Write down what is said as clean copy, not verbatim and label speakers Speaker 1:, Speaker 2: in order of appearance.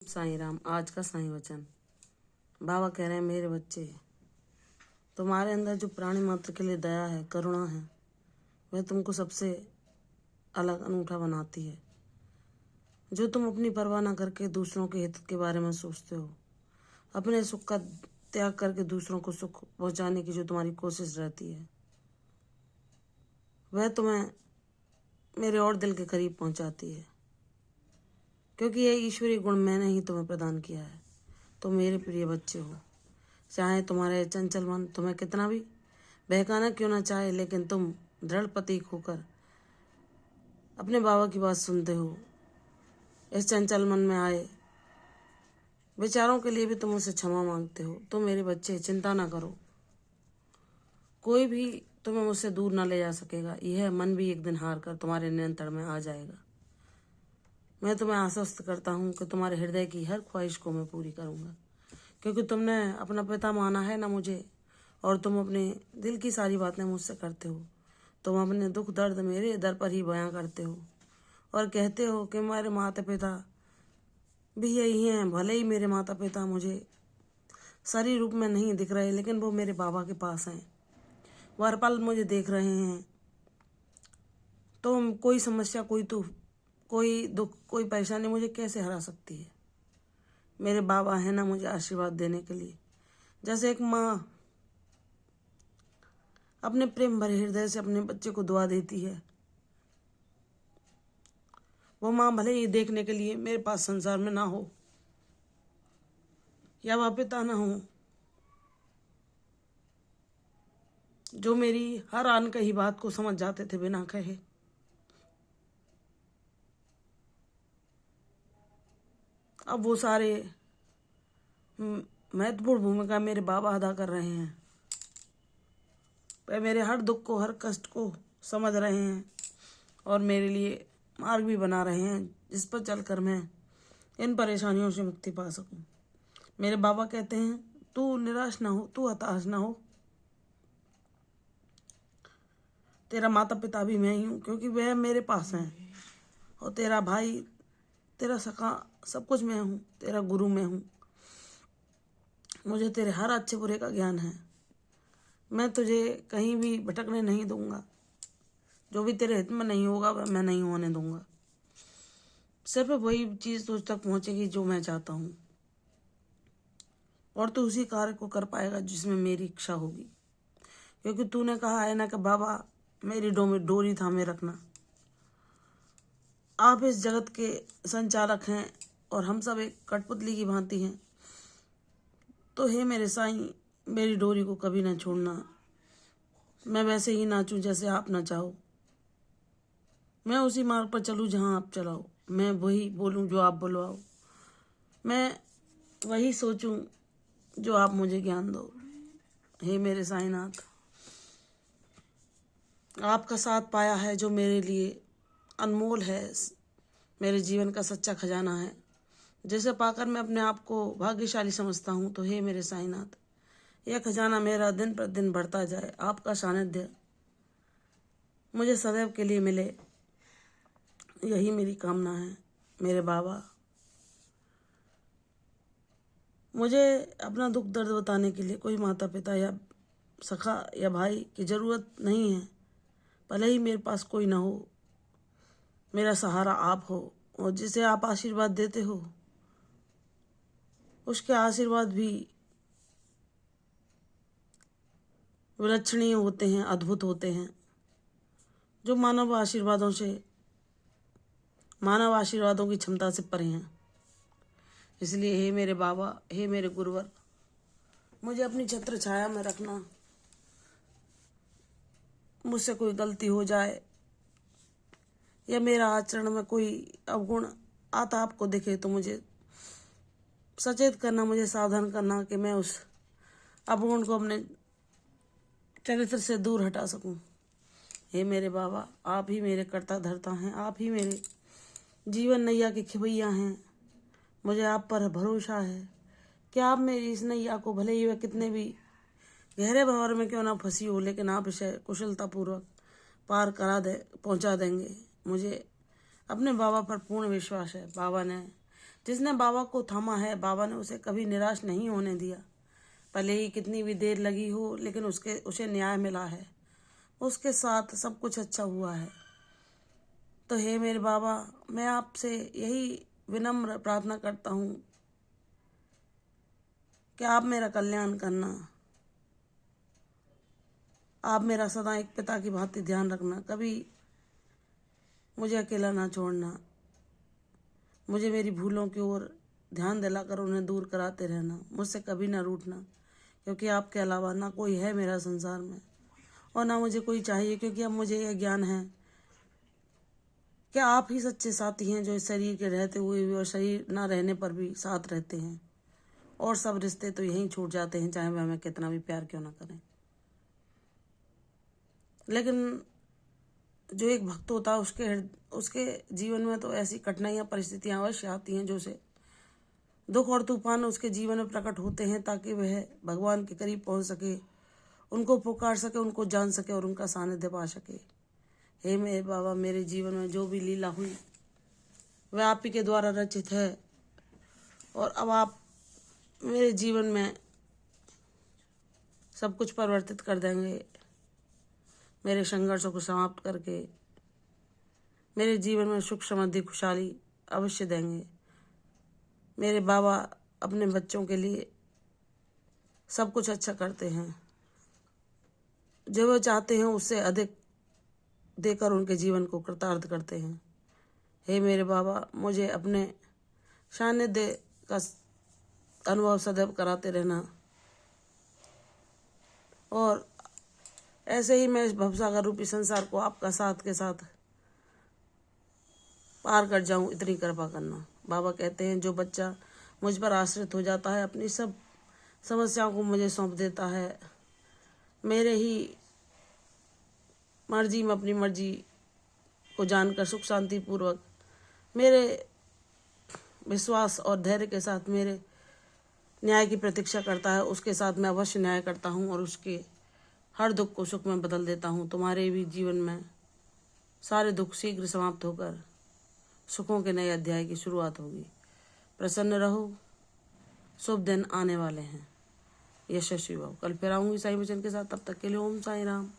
Speaker 1: साईं राम। आज का साईं वचन। बाबा कह रहे हैं, मेरे बच्चे, तुम्हारे अंदर जो प्राणी मात्र के लिए दया है, करुणा है, वह तुमको सबसे अलग अनूठा बनाती है। जो तुम अपनी परवाह ना करके दूसरों के हित के बारे में सोचते हो, अपने सुख का त्याग करके दूसरों को सुख पहुंचाने की जो तुम्हारी कोशिश रहती है, वह तुम्हें मेरे और दिल के करीब पहुंचाती है। क्योंकि यह ईश्वरीय गुण मैंने ही तुम्हें प्रदान किया है। तुम मेरे प्रिय बच्चे हो। चाहे तुम्हारे चंचल मन तुम्हें कितना भी बहकाना क्यों ना चाहे, लेकिन तुम दृढ़ प्रतीक होकर अपने बाबा की बात सुनते हो। इस चंचल मन में आए विचारों के लिए भी तुम मुझसे क्षमा मांगते हो। तो मेरे बच्चे, चिंता ना करो, कोई भी तुम्हें मुझसे दूर ना ले जा सकेगा। यह मन भी एक दिन हार कर तुम्हारे नियंत्रण में आ जाएगा। मैं तुम्हें आश्वस्त करता हूँ कि तुम्हारे हृदय की हर ख्वाहिश को मैं पूरी करूँगा, क्योंकि तुमने अपना पिता माना है ना मुझे, और तुम अपने दिल की सारी बातें मुझसे करते हो। तुम अपने दुख दर्द मेरे दर पर ही बयां करते हो और कहते हो कि मेरे माता पिता भी यही हैं। भले ही मेरे माता पिता मुझे शरीर रूप में नहीं दिख रहे, लेकिन वो मेरे बाबा के पास हैं। वो हर पल मुझे देख रहे हैं। तो कोई समस्या, कोई दुख, कोई परेशानी मुझे कैसे हरा सकती है? मेरे बाबा है ना मुझे आशीर्वाद देने के लिए। जैसे एक माँ अपने प्रेम भरे हृदय से अपने बच्चे को दुआ देती है, वो माँ भले ही देखने के लिए मेरे पास संसार में ना हो या वह पिता ना हो जो मेरी हर आन कही बात को समझ जाते थे बिना कहे। अब वो सारे महत्वपूर्ण भूमिका मेरे बाबा अदा कर रहे हैं। वे मेरे हर दुख को, हर कष्ट को समझ रहे हैं और मेरे लिए मार्ग भी बना रहे हैं, जिस पर चलकर मैं इन परेशानियों से मुक्ति पा सकूं। मेरे बाबा कहते हैं, तू निराश ना हो, तू हताश ना हो। तेरा माता पिता भी मैं ही हूँ, क्योंकि वह मेरे पास हैं। और तेरा भाई, तेरा सखा, सब कुछ मैं हूँ। तेरा गुरु मैं हूँ। मुझे तेरे हर अच्छे बुरे का ज्ञान है। मैं तुझे कहीं भी भटकने नहीं दूंगा। जो भी तेरे हित में नहीं होगा वह मैं नहीं होने दूंगा। सिर्फ वही चीज़ तुझ तक पहुँचेगी जो मैं चाहता हूँ, और तू उसी कार्य को कर पाएगा जिसमें मेरी इच्छा होगी। क्योंकि तूने कहा है ना कि बाबा, मेरी डोरी थामे रखना। आप इस जगत के संचालक हैं और हम सब एक कठपुतली की भांति हैं। तो हे मेरे साईं, मेरी डोरी को कभी ना छोड़ना। मैं वैसे ही नाचूं जैसे आप ना चाहो। मैं उसी मार्ग पर चलूं जहां आप चलाओ। मैं वही बोलूं जो आप बुलवाओ। मैं वही सोचूं जो आप मुझे ज्ञान दो। हे मेरे साईनाथ, आपका साथ पाया है जो मेरे लिए अनमोल है, मेरे जीवन का सच्चा खजाना है, जिसे पाकर मैं अपने आप को भाग्यशाली समझता हूँ। तो हे मेरे साईनाथ, यह खजाना मेरा दिन पर दिन बढ़ता जाए। आपका सानिध्य मुझे सदैव के लिए मिले, यही मेरी कामना है। मेरे बाबा, मुझे अपना दुख दर्द बताने के लिए कोई माता पिता या सखा या भाई की ज़रूरत नहीं है। भले ही मेरे पास कोई ना हो, मेरा सहारा आप हो, और जिसे आप आशीर्वाद देते हो उसके आशीर्वाद भी विलक्षणीय होते हैं, अद्भुत होते हैं, जो मानव आशीर्वादों की क्षमता से परे हैं। इसलिए हे मेरे बाबा, हे मेरे गुरुवर, मुझे अपनी छत्र छाया में रखना। मुझसे कोई गलती हो जाए या मेरा आचरण में कोई अवगुण आता आपको दिखे तो मुझे सचेत करना, मुझे सावधान करना कि मैं उस अवगुण को अपने चरित्र से दूर हटा सकूं। हे मेरे बाबा, आप ही मेरे कर्ता धर्ता हैं। आप ही मेरे जीवन नैया के खिवैया हैं। मुझे आप पर भरोसा है कि आप मेरी इस नैया को, भले ही वह कितने भी गहरे भंवर में क्यों ना फंसी हो, लेकिन आप इसे कुशलतापूर्वक पार पहुंचा देंगे। मुझे अपने बाबा पर पूर्ण विश्वास है। बाबा ने जिसने बाबा को थामा है, बाबा ने उसे कभी निराश नहीं होने दिया। भले ही कितनी भी देर लगी हो, लेकिन उसे न्याय मिला है। उसके साथ सब कुछ अच्छा हुआ है। तो हे मेरे बाबा, मैं आपसे यही विनम्र प्रार्थना करता हूँ कि आप मेरा कल्याण करना। आप मेरा सदा एक पिता की भांति ध्यान रखना। कभी मुझे अकेला ना छोड़ना। मुझे मेरी भूलों की ओर ध्यान दिलाकर उन्हें दूर कराते रहना। मुझसे कभी ना रूठना, क्योंकि आपके अलावा ना कोई है मेरा संसार में, और ना मुझे कोई चाहिए, क्योंकि अब मुझे यह ज्ञान है कि आप ही सच्चे साथी हैं, जो इस शरीर के रहते हुए भी और शरीर ना रहने पर भी साथ रहते हैं। और सब रिश्ते तो यहीं छूट जाते हैं, चाहे वह हमें कितना भी प्यार क्यों ना करें। लेकिन जो एक भक्त होता है, उसके जीवन में तो ऐसी कठिनाइयाँ, परिस्थितियाँ अवश्य आती हैं, जो से दुख और तूफान उसके जीवन में प्रकट होते हैं, ताकि वह भगवान के करीब पहुंच सके, उनको पुकार सके, उनको जान सके और उनका सानिध्य पा सके। हे मेरे बाबा, मेरे जीवन में जो भी लीला हुई वह आप ही के द्वारा रचित है, और अब आप मेरे जीवन में सब कुछ परिवर्तित कर देंगे। मेरे संघर्षों को समाप्त करके मेरे जीवन में सुख समृद्धि खुशहाली अवश्य देंगे। मेरे बाबा अपने बच्चों के लिए सब कुछ अच्छा करते हैं। जो वो चाहते हैं उससे अधिक देकर उनके जीवन को कृतार्थ करते हैं। हे मेरे बाबा, मुझे अपने सानिध्य का अनुभव सदैव कराते रहना, और ऐसे ही मैं इस भवसागर रूपी संसार को आपका साथ के साथ पार कर जाऊं, इतनी कृपा करना। बाबा कहते हैं, जो बच्चा मुझ पर आश्रित हो जाता है, अपनी सब समस्याओं को मुझे सौंप देता है, मेरे ही मर्जी में अपनी मर्जी को जानकर सुख शांति पूर्वक मेरे विश्वास और धैर्य के साथ मेरे न्याय की प्रतीक्षा करता है, उसके साथ मैं अवश्य न्याय करता हूँ और उसके हर दुख को सुख में बदल देता हूँ। तुम्हारे भी जीवन में सारे दुख शीघ्र समाप्त होकर सुखों के नए अध्याय की शुरुआत होगी। प्रसन्न रहो, शुभ दिन आने वाले हैं। यशस्वी भव। कल फिर आऊँगी साईं वचन के साथ, तब तक के लिए ओम साईं राम।